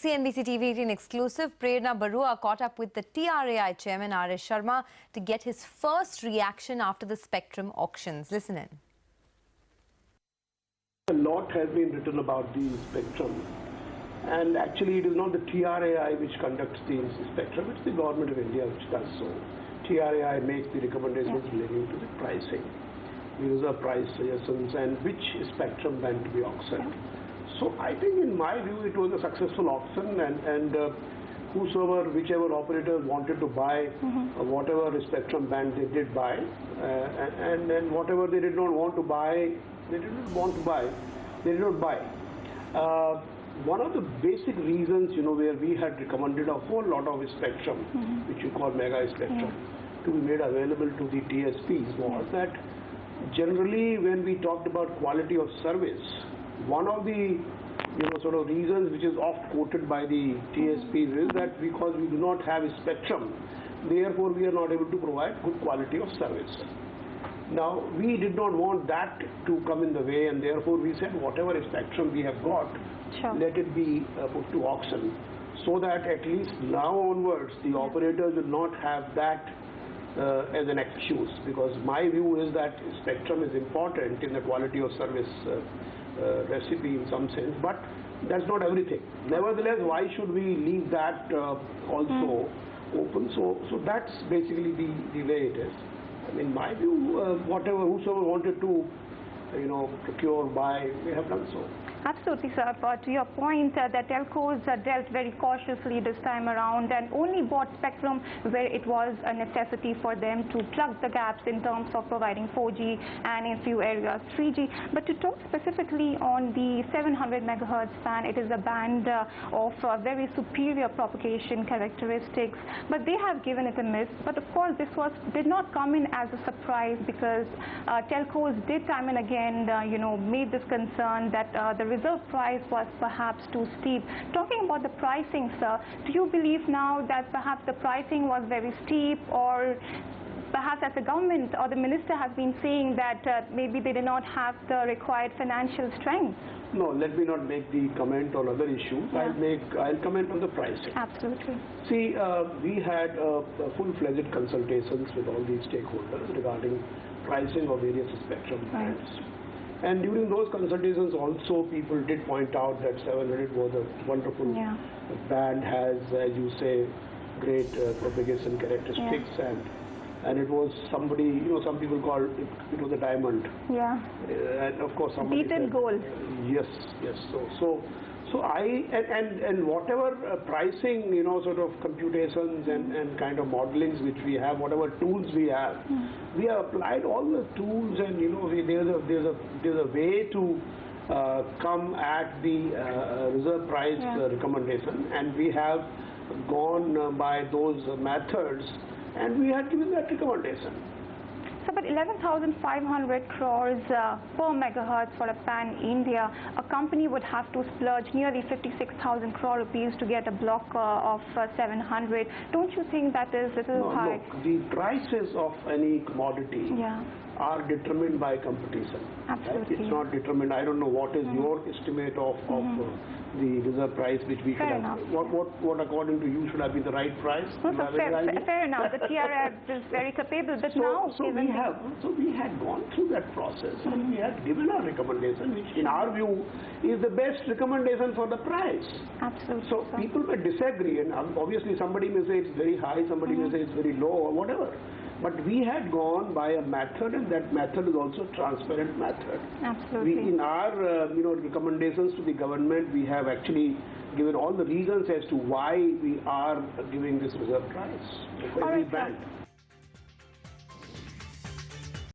CNBC TV18 exclusive, Prerna Barua caught up with the TRAI chairman R.S. Sharma to get his first reaction after the spectrum auctions. Listen in. A lot has been written about the spectrum, and actually it is not the TRAI which conducts the spectrum, it's the government of India which does so. TRAI makes the recommendations relating to the pricing, the reserve price suggestions, and which spectrum then to be auctioned. So I think in my view it was a successful auction, and whichever operator wanted to buy whatever spectrum band they did buy, and whatever they did not want to buy, they did not buy. One of the basic reasons, where we had recommended a whole lot of spectrum, which you call mega spectrum, to be made available to the TSPs was that generally when we talked about quality of service, one of the reasons which is oft quoted by the TSPs is that because we do not have a spectrum, therefore we are not able to provide good quality of service. Now, we did not want that to come in the way, and therefore we said whatever spectrum we have got, let it be put to auction, so that at least now onwards the operators will not have that as an excuse, because my view is that spectrum is important in the quality of service recipe in some sense, but that's not everything. Nevertheless, why should we leave that also open? So that's basically the way it is. In my view, whosoever wanted to, procure, buy, they have done so. Absolutely, sir. But to your point, the telcos dealt very cautiously this time around and only bought spectrum where it was a necessity for them to plug the gaps in terms of providing 4G and in few areas 3G. But to talk specifically on the 700 megahertz band, it is a band of very superior propagation characteristics, but they have given it a miss. But of course, this did not come in as a surprise, because telcos did time and again, made this concern that the reserve price was perhaps too steep. Talking about the pricing, sir, do you believe now that perhaps the pricing was very steep, or perhaps as the government or the minister has been saying that maybe they did not have the required financial strength? No, let me not make the comment on other issues. I'll comment on the pricing. Absolutely. See, we had full-fledged consultations with all these stakeholders regarding pricing of various spectrum bands. And during those consultations also, people did point out that 700 was a wonderful band, has, as you say, great propagation characteristics, and it was somebody, some people call it was a diamond. Yeah. And of course somebody beaten gold. Yes. So and whatever pricing, computations and kind of modelings which we have, whatever tools we have, we have applied all the tools, and there's a way to come at the reserve price recommendation, and we have gone by those methods, and we had given that recommendation. So, but 11,500 crores per megahertz for a pan-India, a company would have to splurge nearly 56,000 crore rupees to get a block of 700. Don't you think that is a little high? Look, the prices of any commodity are determined by competition. Absolutely. It's not determined. I don't know what is your estimate of the reserve price which we should have. What according to you should have been the right price? No, so fair enough. The TRAI is very capable, but so we had gone through that process, and we had given our recommendation, which in our view is the best recommendation for the price. Absolutely. So people may disagree, and obviously somebody may say it's very high, somebody may say it's very low, or whatever. But we had gone by a method, and that method is also a transparent method. Absolutely. In our recommendations to the government, we have actually given all the reasons as to why we are giving this reserve price for every band.